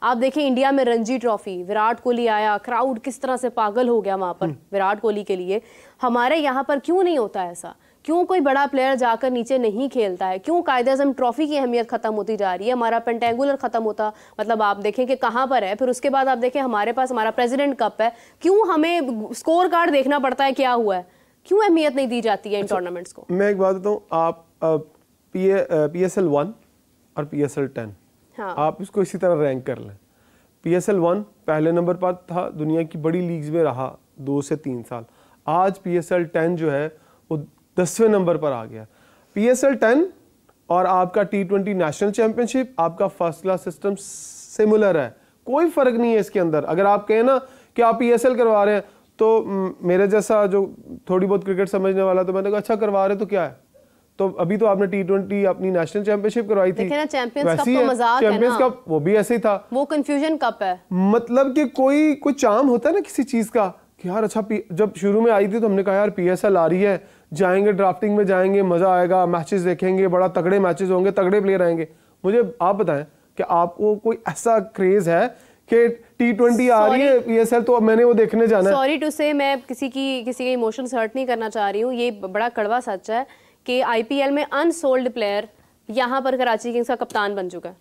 आप देखें इंडिया में रणजी ट्रॉफी, विराट कोहली आया, क्राउड किस तरह से पागल हो गया वहां पर विराट कोहली के लिए। हमारे यहाँ पर क्यों नहीं होता ऐसा? क्यों कोई बड़ा प्लेयर जाकर नीचे नहीं खेलता है? क्यों कायदे-ए-आज़म ट्रॉफी की अहमियत खत्म होती जा रही है? हमारा पेंटेंगुलर खत्म होता, मतलब आप देखें कि कहाँ पर है। फिर उसके बाद आप देखें हमारे पास हमारा प्रेसिडेंट कप है, क्यों हमें स्कोर कार्ड देखना पड़ता है क्या हुआ है? क्यों अहमियत नहीं दी जाती है इन टूर्नामेंट्स को? मैं एक बात बताऊँ, आप PSL 1 और PSL 10, हाँ, आप इसको इसी तरह रैंक कर लें। PSL 1 पहले नंबर पर था, दुनिया की बड़ी लीग्स में रहा 2 से 3 साल। आज PSL 10 जो है वो 10वें नंबर पर आ गया। PSL 10 और आपका T20 नेशनल चैंपियनशिप, आपका फर्स्ट क्लास सिस्टम सिमिलर है, कोई फर्क नहीं है इसके अंदर। अगर आप कहें ना कि आप PSL करवा रहे हैं, तो मेरे जैसा जो थोड़ी बहुत क्रिकेट समझने वाला, तो मैंने कहा अच्छा करवा रहे तो क्या है, तो अभी तो आपने T20 अपनी नेशनल चैंपियनशिप करवाई थी, चैंपियंस कप तो मजाक है ना, चैंपियंस कप वो भी ऐसे ही था, वो कंफ्यूजन कप है। मतलब कि कोई चाम होता है ना किसी चीज का कि यार अच्छा, जब शुरू में आई थी तो हमने कहा यार PSL आ रही है, जाएंगे ड्राफ्टिंग में जाएंगे, मजा आएगा, मैचेस देखेंगे, बड़ा तगड़े मैचेस होंगे, तगड़े प्लेयर आएंगे। मुझे आप बताएं कि आपको कोई ऐसा क्रेज है कि T20 आ रही है PSL तो अब मैंने वो देखने जाना है? सॉरी टू से, मैं किसी के इमोशंस हर्ट नहीं करना चाह रही हूँ, ये बड़ा कड़वा सच है कि IPL में अनसोल्ड प्लेयर यहाँ पर कराची किंग्स का कप्तान बन चुका है,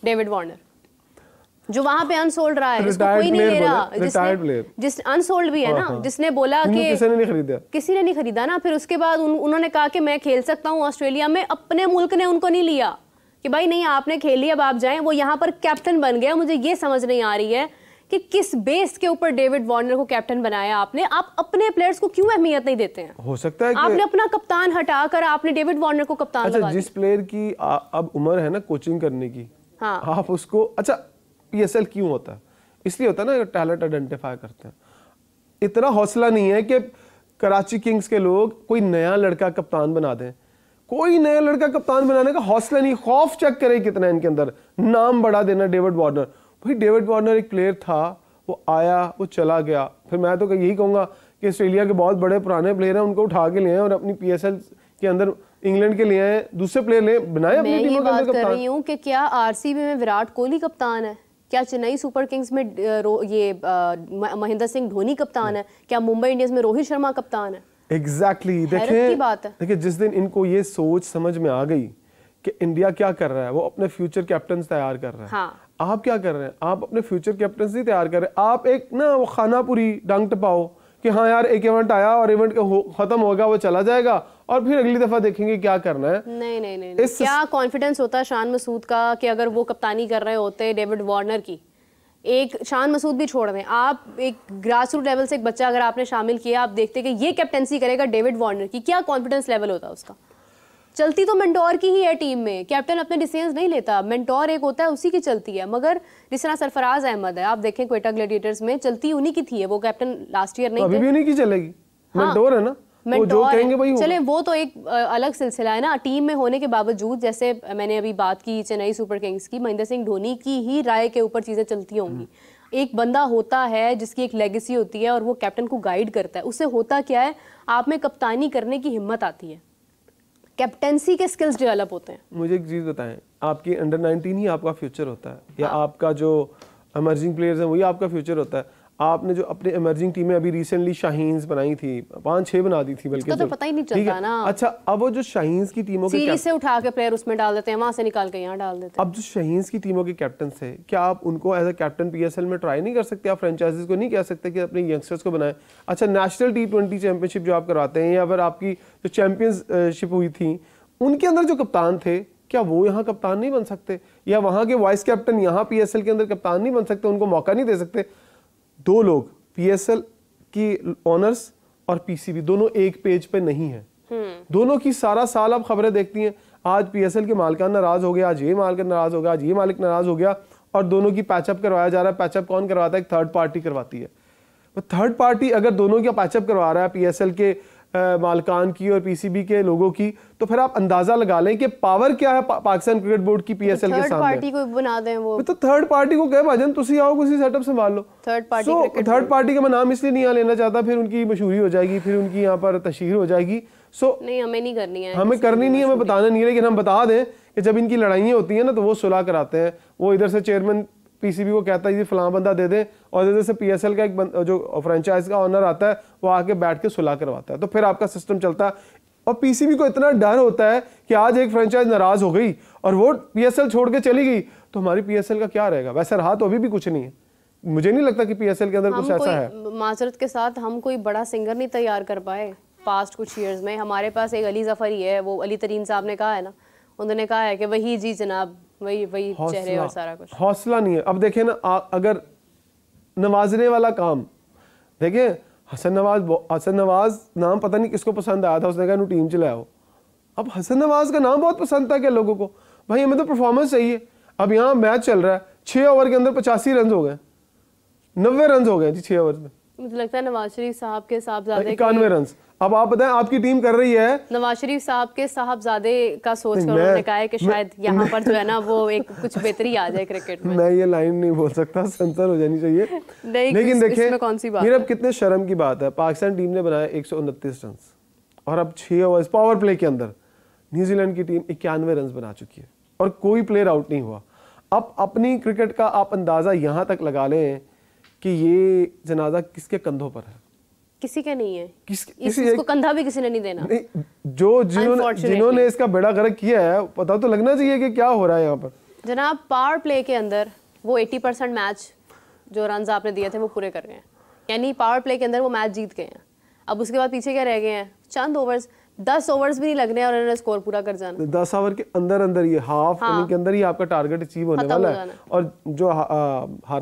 डेविड वार्नर, जो वहां पे अनसोल्ड रहा है, इसको कोई नहीं ले रहा, जिस अनसोल्ड भी है ना, जिसने बोला कि किसी ने नहीं खरीदा ना। फिर उसके बाद उन्होंने कहा कि मैं खेल सकता हूँ ऑस्ट्रेलिया में, अपने मुल्क ने उनको नहीं लिया कि भाई नहीं आपने खेल लिया अब आप जाएं, वो यहाँ पर कैप्टन बन गया। मुझे ये समझ नहीं आ रही है कि किस बेस के ऊपर डेविड वार्नर को कैप्टन बनाया आपने। आप अपने प्लेयर्स को क्यों अहमियत नहीं देते हैं? हो सकता है कि आपने अपना कप्तान हटाकर आपने डेविड वार्नर को कप्तान लगा दिया। जिस प्लेयर की अब उम्र है ना कोचिंग करने की, हाँ, आप उसको, अच्छा PSL क्यों होता है? इसलिए होता है ना, टैलेंट आइडेंटिफाई करते हैं। इतना हौसला नहीं है कि कराची किंग्स के लोग कोई नया लड़का कप्तान बना दें, कोई नया लड़का कप्तान बनाने का हौसला नहीं। खौफ चेक करें कितना इनके अंदर, नाम बढ़ा देना डेविड वार्नर। भाई डेविड वार्नर एक प्लेयर था, वो आया, वो चला गया। फिर मैं तो यही कहूंगा कि ऑस्ट्रेलिया के बहुत बड़े पुराने प्लेयर हैं, उनको उठा के ले आए और अपनी PSL के अंदर इंग्लैंड के लिए आए, दूसरे प्लेयर ले बनाए अपनी टीमों के अंदर कप्तान। मैं ये बात कर रही हूं कि क्या RCB में विराट कोहली कप्तान है? क्या चेन्नई सुपर किंग्स में महेंद्र सिंह धोनी कप्तान है? क्या मुंबई इंडियंस में रोहित शर्मा कप्तान है? एग्जैक्टली देखिए जिस दिन इनको ये सोच समझ में आ गई कि इंडिया क्या कर रहा है, वो अपने फ्यूचर कैप्टन तैयार कर रहा है। हाँ। आप क्या कर रहे हैं? आप अपने फ्यूचर कैप्टन नहीं तैयार कर रहे, आप एक ना वो खानापुरी डंक टपाओ कि हाँ यार एक इवेंट आया और इवेंट खत्म होगा, वो चला जाएगा और फिर अगली दफा देखेंगे क्या करना है। नहीं नहीं नहीं, नहीं। क्या कॉन्फिडेंस होता है शान मसूद का कि अगर वो कप्तानी कर रहे होते डेविड वार्नर की, एक शान मसूद भी छोड़ दें, आप एक ग्रास रूट लेवल से एक बच्चा अगर आपने शामिल किया, आप देखते कि ये कैप्टनसी करेगा डेविड वार्नर की, क्या कॉन्फिडेंस लेवल होता उसका? चलती तो मेंटोर की ही है टीम में, कैप्टन अपने डिसीजंस नहीं लेता, मेंटोर एक होता है उसी की चलती है। मगर जिस तरह सरफराज अहमद है, आप देखें क्वेटा ग्लैडिएटर्स में चलती उन्हीं की थी, वो कैप्टन लास्ट ईयर नहीं थे, अभी भी उन्हीं की चलेगी। मेंटोर है ना, वो जो कहेंगे वही चले, वो तो एक अलग सिलसिला है ना। टीम में होने के बावजूद, जैसे मैंने अभी बात की चेन्नई सुपर किंग्स की, महेंद्र सिंह धोनी की ही राय के ऊपर चीजें चलती होंगी। एक बंदा होता है जिसकी एक लेगेसी होती है और वो कैप्टन को गाइड करता है, उससे होता क्या है, आप में कप्तानी करने की हिम्मत आती है, कैप्टेंसी के स्किल्स डेवलप होते हैं। मुझे एक चीज बताएं, आपकी अंडर 19 ही आपका फ्यूचर होता है, या आपका जो इमर्जिंग प्लेयर्स हैं वही आपका फ्यूचर होता है। आपने जो अपने इमर्जिंग टीमें अभी रिसेंटली शाहीन्स बनाई थी, 5-6 बना दी थी बल्कि, तो पता ही नहीं चलता ना। अच्छा, अब वो जो शाहीन्स की टीमों के सीरीज से उठा के प्लेयर उसमें डाल देते हैं, वहां से निकाल के यहाँ डाल देते हैं। अब जो शाहीन्स की टीमों के कैप्टन थे, क्या आप उनको एज अ कैप्टन PSL में ट्राई नहीं कर सकते? आप फ्रेंचाइजीज को नहीं कह सकते कि अपने यंगस्टर्स को बनाएं? अच्छा, नेशनल T20 चैंपियनशिप जो आप करवाते हैं, या फिर आपकी जो चैंपियनशिप हुई थी, उनके अंदर जो कप्तान थे, क्या वो यहाँ कप्तान नहीं बन सकते? या वहां के वाइस कैप्टन यहाँ PSL के अंदर कप्तान नहीं बन सकते? उनको मौका नहीं दे सकते? दो लोग, PSL की ऑनर्स और PCB, दोनों एक पेज पे नहीं है। दोनों की सारा साल आप खबरें देखती हैं, आज PSL के मालिकान नाराज हो गया, आज ये मालिक नाराज हो गया, आज ये मालिक नाराज हो गया, और दोनों की पैचअप करवाया जा रहा है। पैचअप कौन करवाता है? एक थर्ड पार्टी करवाती है। थर्ड पार्टी अगर दोनों का पैचअप करवा रहा है, PSL के मालकान की और PCB के लोगों की, तो फिर आप अंदाजा लगा लें कि पावर क्या है पाकिस्तान क्रिकेट बोर्ड की PSL के सामने। थर्ड पार्टी को बना दें, वो तो थर्ड पार्टी को कहे भाजन तुसी आओ किसी सेटअप संभाल लो। थर्ड पार्टी का मैं नाम इसलिए नहीं लेना चाहता, फिर उनकी मशहूरी हो जाएगी, फिर उनकी यहाँ पर तशहीर हो जाएगी। नहीं, हमें नहीं करनी है, हमें करनी नहीं है, हमें बताना नहीं है, लेकिन हम बता दें कि जब इनकी लड़ाइयाँ होती हैं ना, तो वो सुलह कराते हैं। वो इधर से चेयरमैन पीसीबी को कहता है ये फलां बंदा दे दे, और जैसे पीएसएल का एक जो फ्रेंचाइज का ऑनर आता है वो आके बैठ के सुलह करवाता है, तो फिर आपका सिस्टम चलता है। और पीसीबी को इतना डर होता है कि आज एक फ्रेंचाइज नाराज हो गई और वो पीएसएल छोड़ के चली गई तो हमारी पीएसएल का क्या रहेगा। वैसे रहा तो अभी भी कुछ नहीं है, मुझे नहीं लगता कि पीएसएल के अंदर कुछ ऐसा है। माजरत के साथ हम कोई बड़ा सिंगर नहीं तैयार कर पाए पास्ट कुछ ईयर्स में। हमारे पास एक अली जफर ही है, वो अली तरीन साहब ने कहा है ना, उन्होंने कहा है कि वही जी जनाब, वही चेहरे और सारा कुछ। हौसला नहीं है। अब देखें ना, अगर नवाजने वाला काम देखें, हसन नवाज नाम पता नहीं किसको पसंद आया था, उसने कहा नु टीम चलाओ। अब हसन नवाज का नाम बहुत पसंद था क्या लोगों को, भाई हमें तो परफॉर्मेंस चाहिए। अब यहाँ मैच चल रहा है, 6 ओवर के अंदर 85 रन हो गए, 90 रन हो गए जी 6 ओवर में। मुझे लगता है नवाज शरीफ साहब के साहबजादे 91 रन। अब आप बताएं आपकी टीम कर रही है, नवाज शरीफ साहब के साहबजादे का सोच कर उन्होंने कहा है कि शायद यहाँ पर जो है ना वो एक कुछ बेहतरी आ जाए क्रिकेट में। मैं ये लाइन नहीं बोल सकता, सेंसर हो जानी चाहिए। लेकिन देखिए कौन सी बात मेरा कितने शर्म की बात है, पाकिस्तान टीम ने बनाया 129 रन और अब 6 ओवर्स पावर प्ले के अंदर न्यूजीलैंड की टीम 91 रन बना चुकी है और कोई प्लेयर आउट नहीं हुआ। अब अपनी क्रिकेट का आप अंदाजा यहाँ तक लगा लें कि ये जनाजा किसके कंधों पर है। किसी का नहीं है, इसको कंधा भी किसी ने नहीं देना। नहीं, जिन्होंने इसका बेड़ा गर्क किया है पता तो लगना चाहिए कि क्या हो रहा है यहाँ पर। जनाब पावर प्ले के अंदर वो 80% मैच जो रन आपने दिए थे वो पूरे कर गए हैं, यानी पावर प्ले के अंदर वो मैच जीत गए हैं। अब उसके बाद पीछे क्या रह गए हैं, चंद ओवर्स, 10 ओवर्स भी नहीं लगने और उन्होंने स्कोर पूरा कर जाना। 10 ओवर के अंदर ये हाफ इनिंग के अंदर ही आपका टारगेट अचीव होने वाला है। और जो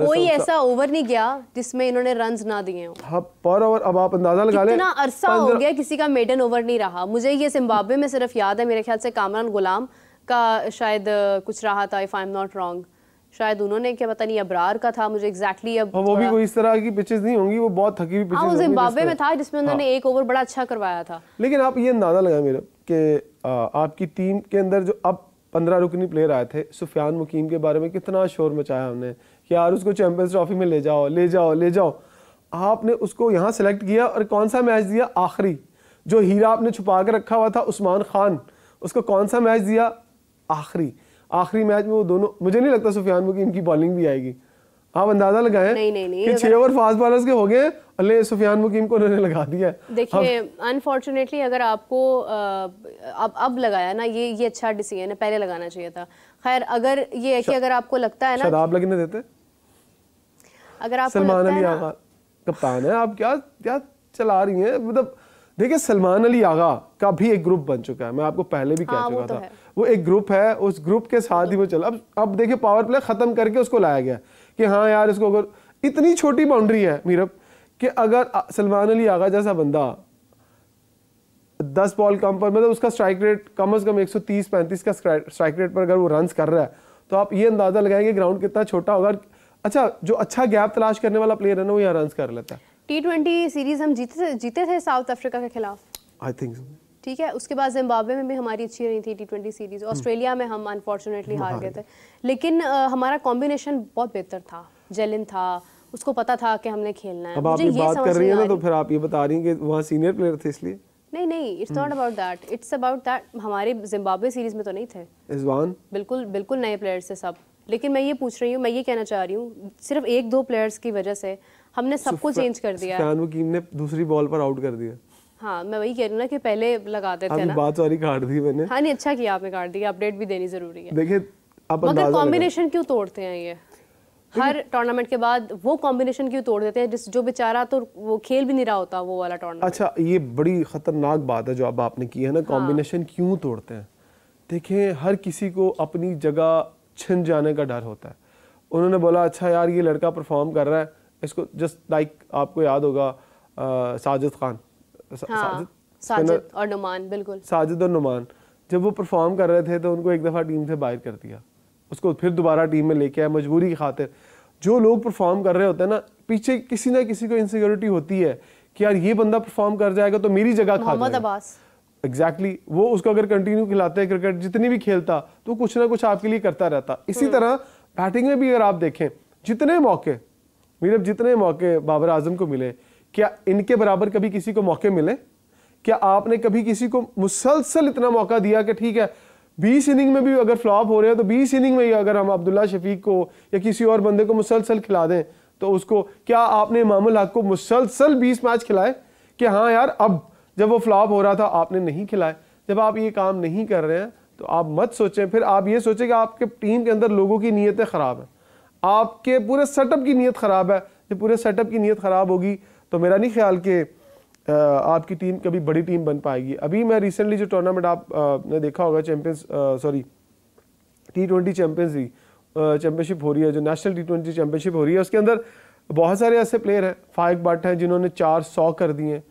कोई ऐसा ओवर नहीं गया जिसमें इन्होंने रन्स ना दिए हों। हाँ, पर ओवर अब आप अंदाजा लगा लें, इतना अरसा हो गया किसी का मेडन ओवर नहीं रहा। मुझे ये जिम्बाब्वे में सिर्फ याद है, मेरे ख्याल से कामरान गुलाम का शायद कुछ रहा था, if I am not wrong, शायद उन्होंने क्या पता नहीं अबरार का था, मुझे एग्जैक्टली अब वो भी कोई इस तरह की पिचेस नहीं होंगी, वो बहुत थकी हुई पिचेस होंगी। जिम्बाब्वे में था जिसमें उन्होंने एक ओवर बड़ा अच्छा करवाया था। लेकिन आप ये अंदाजा लगाएं मेरा कि आपकी टीम के अंदर जो अब 15 रुकनी प्लेयर आए थे, सुफियान मुकीम के बारे में कितना शोर मचाया हमने कि यार उसको चैंपियंस ट्रॉफी में ले जाओ ले जाओ ले जाओ। आपने उसको यहाँ सेलेक्ट किया और कौन सा मैच दिया, आखिरी जो हीरा आपने छुपा के रखा हुआ था उस्मान खान, उसको कौन सा मैच दिया, आखिरी मैच में वो दोनों, मुझे नहीं लगता सुफियान मुकीम की बॉलिंग भी आएगी। आप अंदाजा लगाएं नहीं, कि 6 ओवर फास्ट बॉलर्स के हो गए और ले सुफियान मुकीम को उन्होंने लगा दिया। देखिए अनफॉर्चुनेटली अगर आपको अब लगाया ना, ये अच्छा डिसीजन है, पहले लगाना चाहिए था। खैर अगर ये है कि अगर आपको लगता है ना, शराब लगने देते, अगर आपको सलमान अली आगा कप्तान है, आप क्या चला रही हैं। मतलब देखिए सलमान अली आगा का भी एक ग्रुप बन चुका है, मैं आपको पहले भी कह चुका था, वो एक ग्रुप है, उस ग्रुप के साथ ही वो चला। अब देखिए पावर प्ले खत्म करके उसको लाया गया कि हाँ यार इसको, अगर इतनी छोटी बाउंड्री है मीरब कि अगर सलमान अली आगा जैसा बंदा 10 बॉल कम पर, मतलब उसका स्ट्राइक रेट कम से कम 130-135 का स्ट्राइक रेट पर अगर वो रन्स कर रहा है तो आप ये अंदाजा लगाएंगे ग्राउंड कितना छोटा होगा। अच्छा, जो अच्छा गैप तलाश करने वाला प्लेयर है ना वो यहाँ रन्स कर लेता है। T20 सीरीज हम जीते थे साउथ अफ्रीका के खिलाफ, आई थिंक ठीक है। उसके बाद जिम्बाब्वे में भी हमारी अच्छी नहीं थी T20 सीरीज, ऑस्ट्रेलिया में हम अनफॉर्चुनेटली हार गए थे, लेकिन हमारा कॉम्बिनेशन बहुत बेहतर था, जेलिन था, उसको पता था कि हमने खेलना है। अब आप ये बात कर रही है ना तो फिर आप ये बता रही हैं कि वहाँ सीनियर प्लेयर थे इसलिए। नहीं, it's not about that, it's about that हमारे जिम्बाब्वे सीरीज में तो नहीं थे इज़वान, बिल्कुल नए प्लेयर्स थे सब। लेकिन मैं ये पूछ रही हूँ, मैं ये कहना चाह रही हूँ, सिर्फ 1-2 प्लेयर्स की वजह से हमने सबको चेंज कर दिया। सुफियान मुकीम ने दूसरी बॉल पर आउट कर दिया। हाँ, मैं वही कह रही हूँ ना कि पहले लगाते थे ना। बात सॉरी काट दी मैंने। हाँ नहीं, अच्छा किया आपने काट दिया, अपडेट भी देनी जरूरी है। देखिए अब मगर कॉम्बिनेशन क्यों तोड़ते हैं ये हर टूर्नामेंट के बाद, वो कॉम्बिनेशन क्यों तोड़ देते हैं जो बेचारा तो वो खेल भी नहीं रहा होता वो वाला टूर्नामेंट। अच्छा, ये बड़ी खतरनाक बात है जो अब आपने की है ना, कॉम्बिनेशन क्यों तोड़ते हैं। देखें हर किसी को अपनी जगह छिन जाने का डर होता है। उन्होंने बोला अच्छा यार ये लड़का परफॉर्म कर रहा है, इसको जस्ट लाइक आपको याद होगा साजिद खान, साजिद और नुमान, बिल्कुल साजिद और नुमान जब वो परफॉर्म कर रहे थे तो उनको एक दफ़ा टीम से बाहर कर दिया, उसको फिर दोबारा टीम में लेके आया मजबूरी की खातिर। जो लोग परफॉर्म कर रहे होते हैं ना, पीछे किसी ना किसी को इनसिक्योरिटी होती है कि यार ये बंदा परफॉर्म कर जाएगा तो मेरी जगह खा मोहम्मद अब्बास एग्जैक्टली वो उसको अगर कंटिन्यू खिलाते हैं क्रिकेट जितनी भी खेलता तो कुछ ना कुछ आपके लिए करता रहता। इसी तरह बैटिंग में भी अगर आप देखें जितने मौके बाबर आजम को मिले, क्या इनके बराबर कभी किसी को मौके मिले? क्या आपने कभी किसी को मुसलसल इतना मौका दिया कि ठीक है 20 इनिंग में भी अगर फ्लॉप हो रहे हैं तो 20 इनिंग में ही अगर हम अब्दुल्ला शफीक को या किसी और बंदे को मुसलसल खिला दें तो उसको, क्या आपने इमामुल हक को मुसलसल 20 मैच खिलाए कि हाँ यार अब जब वो फ्लॉप हो रहा था आपने नहीं खिलाए? जब आप ये काम नहीं कर रहे हैं तो आप मत सोचें, फिर आप ये सोचें कि आपके टीम के अंदर लोगों की नीयतें ख़राब हैं, आपके पूरे सेटअप की नीयत ख़राब है। जब पूरे सेटअप की नीयत ख़राब होगी तो मेरा नहीं ख्याल कि आपकी टीम कभी बड़ी टीम बन पाएगी। अभी मैं रिसेंटली जो टूर्नामेंट आपने देखा होगा T20 चैंपियंस लीग चैंपियनशिप हो रही है, जो नेशनल T20 चैंपियनशिप हो रही है, उसके अंदर बहुत सारे ऐसे प्लेयर हैं, फाइक बट हैं जिन्होंने 400 कर दिए,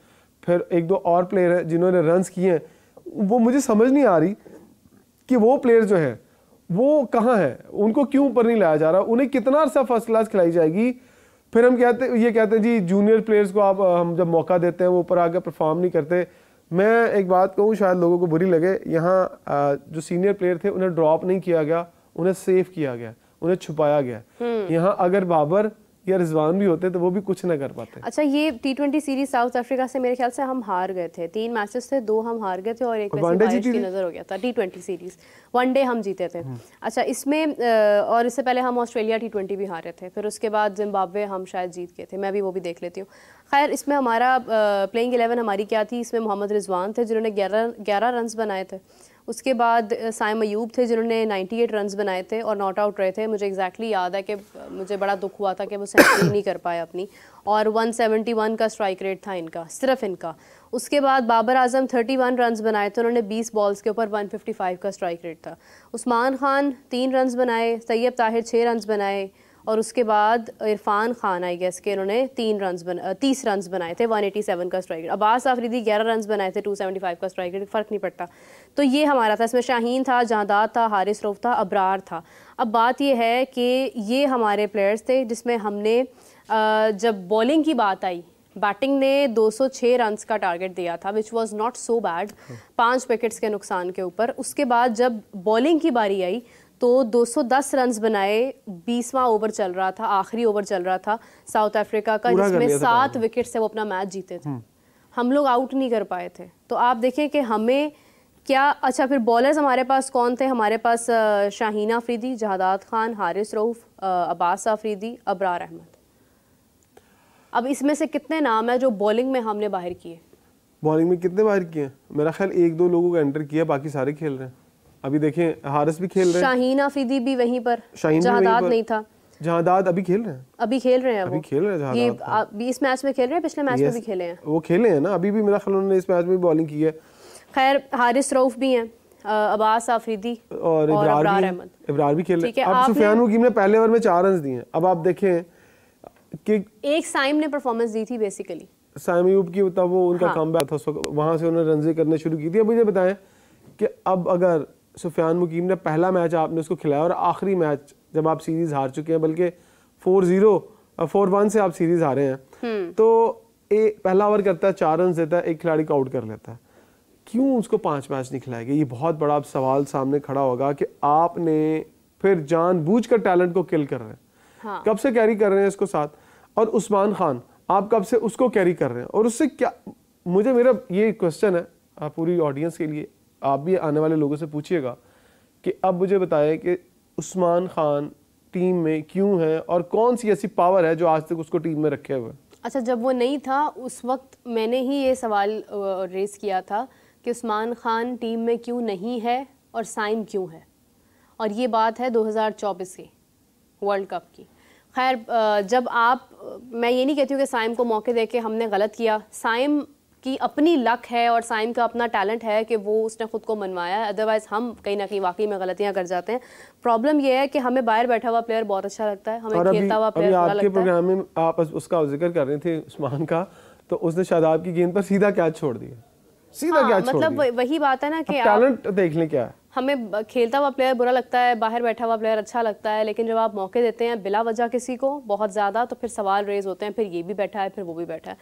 फिर एक दो और प्लेयर हैं जिन्होंने रन्स किए हैं। वो मुझे समझ नहीं आ रही कि वो प्लेयर जो है वो कहाँ है, उनको क्यों ऊपर नहीं लाया जा रहा, उन्हें कितना अर्सा फर्स्ट क्लास खिलाई जाएगी। फिर हम कहते हैं जी जूनियर प्लेयर्स को आप हम जब मौका देते हैं वो ऊपर आकर परफॉर्म नहीं करते। मैं एक बात कहूँ, शायद लोगों को बुरी लगे, यहाँ जो सीनियर प्लेयर थे उन्हें ड्रॉप नहीं किया गया, उन्हें सेव किया गया, उन्हें छुपाया गया। यहाँ अगर बाबर या रिजवान भी होते तो वो भी कुछ ना कर पाते। अच्छा, ये T20 सीरीज साउथ अफ्रीका से मेरे ख्याल से हम हार गए थे, 3 मैचेस थे, 2 हम हार गए थे और एक में बारिश की नजर हो गया था। T20 सीरीज वनडे हम जीते थे। अच्छा, इसमें और इससे पहले हम ऑस्ट्रेलिया T20 भी हारे थे, फिर उसके बाद जिम्बाब्वे हम शायद जीत गए थे, मैं भी वो भी देख लेती हूँ। खैर, इसमें हमारा प्लेइंग 11 हमारी क्या थी, इसमें मोहम्मद रिजवान थे जिन्होंने 11 रन्स बनाए थे। उसके बाद साइम अयूब थे जिन्होंने 98 रन्स बनाए थे और नॉट आउट रहे थे। मुझे एग्जैक्टली याद है कि मुझे बड़ा दुख हुआ था कि वो सेंचुरी नहीं कर पाए अपनी, और 171 का स्ट्राइक रेट था इनका, सिर्फ इनका। उसके बाद बाबर आजम 31 रन्स बनाए थे, उन्होंने 20 बॉल्स के ऊपर 155 का स्ट्राइक रेट था। उस्मान खान 3 रन्स बनाए, तैयब ताहिर 6 रन्स बनाए, और उसके बाद इरफान खान आई गेस के इन्होंने 30 रन्स बनाए थे, 187 का strike rate. Abbas Afridi 11 runs बनाए थे, 275 का स्ट्राइक रेट, फ़र्क नहीं पड़ता। तो ये हमारा था, इसमें शाहीन था, जहादाद था, हारिस रऊफ था, अबरार था। अब बात ये है कि ये हमारे प्लेयर्स थे जिसमें हमने जब बॉलिंग की बात आई, बैटिंग ने 206 रन्स का टारगेट दिया था, which was not so bad, 5 wickets के नुकसान के ऊपर। उसके बाद जब बॉलिंग की बारी आई तो 210 रन्स बनाए, 20वां ओवर चल रहा था, आखिरी ओवर चल रहा था साउथ अफ्रीका का, जिसमें 7 विकेट से वो अपना मैच जीते थे। हम लोग आउट नहीं कर पाए थे। तो आप देखें कि हमें क्या, अच्छा फिर बॉलर्स हमारे पास कौन थे, हमारे पास शाहीन आफरीदी, जहादाद खान, हारिस रऊफ, अब्बास आफरीदी, अबरार अहमद। अब इसमें से कितने नाम है जो बॉलिंग में हमने बाहर किए? बॉलिंग में कितने बाहर किए? मेरा ख्याल 1-2 लोगों को एंटर किया, बाकी सारे खेल रहे हैं। अभी देखें हारिस भी खेल रहे हैं, शाहीन आफरीदी भी वहीं पर, जहादाद नहीं था, जहादाद अभी खेल रहे हैं, अभी खेल रहे हैं, अभी खेल रहे हैं। ये इस मैच में खेल रहे हैं, पिछले मैच में भी खेले हैं, वो खेले हैं ना, अभी भी मेरा ख्याल उन्होंने इस मैच में बॉलिंग की है। खैर, हारिस रऊफ भी हैं, अब्बास आफरीदी और अबरार अहमद, इब्रार भी खेल रहे हैं। अब सुफियान मुकीम ने पहले ओवर में 4 रन दिए हैं। अब आप देखें कि एक साइम ने परफॉर्मेंस दी थी, बेसिकली साइम अयूब की, तब वो उनका कमबैक था, वहां से उन्होंने रन करने शुरू की थी। अब मुझे बताएं कि अब अगर सुफियान मुकीम ने पहला मैच आपने उसको खिलाया और आखिरी मैच जब आप सीरीज हार चुके हैं, बल्कि 4-1 से आप सीरीज हारे हैं, तो पहला ओवर करता है, 4 रन देता है, एक खिलाड़ी को आउट कर लेता है, क्यों उसको 5 मैच नहीं खिलाएगा? ये बहुत बड़ा अब सवाल सामने खड़ा होगा कि आपने फिर जानबूझकर टैलेंट को किल कर रहे हैं। हाँ। कब से कैरी कर रहे हैं इसको साथ? और उस्मान खान आप कब से उसको कैरी कर रहे हैं? और उससे क्या, मेरा ये क्वेश्चन है पूरी ऑडियंस के लिए, आप भी आने वाले लोगों से पूछिएगा कि अब मुझे बताएं कि उस्मान खान टीम में क्यों है और कौन सी ऐसी पावर है जो आज तक उसको टीम में रखे हुए? अच्छा, जब वो नहीं था उस वक्त मैंने ही ये सवाल रेस किया था कि उस्मान खान टीम में क्यों नहीं है और साइम क्यों है, और ये बात है 2024 की वर्ल्ड कप की। खैर, जब मैं ये नहीं कहती हूँ कि साइम को मौके देके हमने गलत किया, साइम की अपनी लक है और साइम का अपना टैलेंट है कि वो उसने खुद को मनवाया है, अदरवाइज हम कहीं ना कहीं वाकई में गलतियां कर जाते हैं। प्रॉब्लम ये है कि हमें बाहर बैठा हुआ प्लेयर बहुत अच्छा लगता है, हमें खेलता हुआ प्लेयर बुरा लगता है। आपके प्रोग्राम में आप उसका जिक्र कर रहे थे उस्मान का, तो उसने शादाब की गेंद पर सीधा कैच छोड़ दिया, सीधा कैच छोड़ दिया। मतलब वही बात है ना कि टैलेंट देख लें क्या है। हमें खेलता हुआ प्लेयर बुरा लगता है, बाहर बैठा हुआ प्लेयर अच्छा लगता है, लेकिन जब आप मौके देते हैं बिला वजह किसी को बहुत ज़्यादा, तो फिर सवाल रेज होते हैं, फिर ये भी बैठा है, फिर वो भी बैठा है।